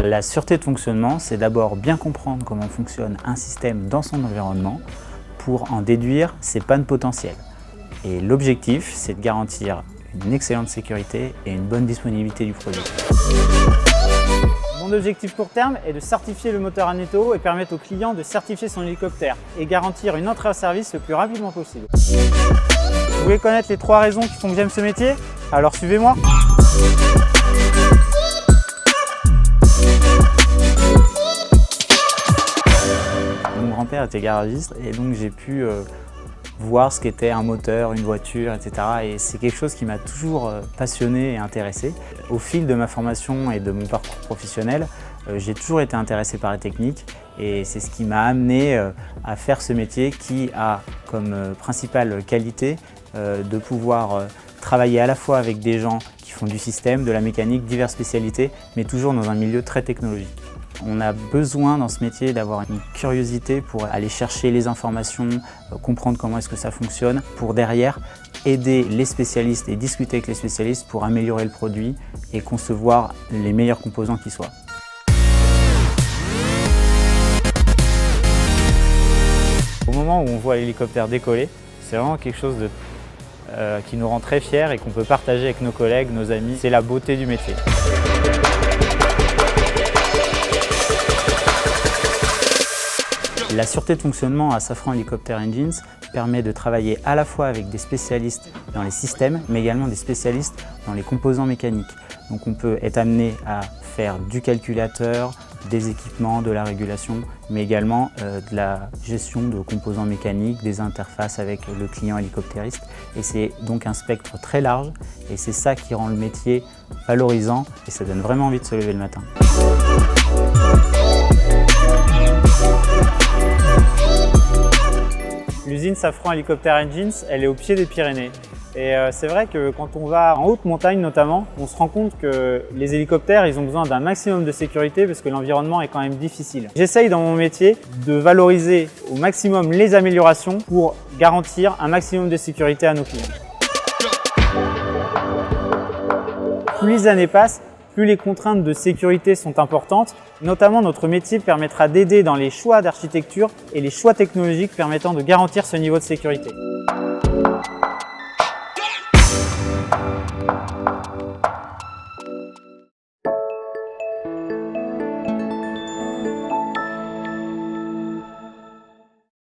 La sûreté de fonctionnement, c'est d'abord bien comprendre comment fonctionne un système dans son environnement pour en déduire ses pannes potentielles. Et l'objectif, c'est de garantir une excellente sécurité et une bonne disponibilité du produit. Mon objectif court terme est de certifier le moteur Aneto et permettre au client de certifier son hélicoptère et garantir une entrée en service le plus rapidement possible. Vous voulez connaître les 3 raisons qui font que j'aime ce métier? Alors suivez-moi. Mon grand-père était garagiste et donc j'ai pu voir ce qu'était un moteur, une voiture, etc. Et c'est quelque chose qui m'a toujours passionné et intéressé. Au fil de ma formation et de mon parcours professionnel, j'ai toujours été intéressé par la technique et c'est ce qui m'a amené à faire ce métier qui a comme principale qualité de pouvoir travailler à la fois avec des gens qui font du système, de la mécanique, diverses spécialités, mais toujours dans un milieu très technologique. On a besoin dans ce métier d'avoir une curiosité pour aller chercher les informations, comprendre comment est-ce que ça fonctionne, pour derrière aider les spécialistes et discuter avec les spécialistes pour améliorer le produit et concevoir les meilleurs composants qui soient. Au moment où on voit l'hélicoptère décoller, c'est vraiment quelque chose qui nous rend très fiers et qu'on peut partager avec nos collègues, nos amis. C'est la beauté du métier. La sûreté de fonctionnement à Safran Helicopter Engines permet de travailler à la fois avec des spécialistes dans les systèmes, mais également des spécialistes dans les composants mécaniques. Donc on peut être amené à faire du calculateur, des équipements, de la régulation, mais également de la gestion de composants mécaniques, des interfaces avec le client hélicoptériste. Et c'est donc un spectre très large et c'est ça qui rend le métier valorisant et ça donne vraiment envie de se lever le matin. L'usine Safran Helicopter Engines, elle est au pied des Pyrénées. Et c'est vrai que quand on va en haute montagne notamment, on se rend compte que les hélicoptères, ils ont besoin d'un maximum de sécurité parce que l'environnement est quand même difficile. J'essaye dans mon métier de valoriser au maximum les améliorations pour garantir un maximum de sécurité à nos clients. Plus les années passent, plus les contraintes de sécurité sont importantes. Notamment, notre métier permettra d'aider dans les choix d'architecture et les choix technologiques permettant de garantir ce niveau de sécurité.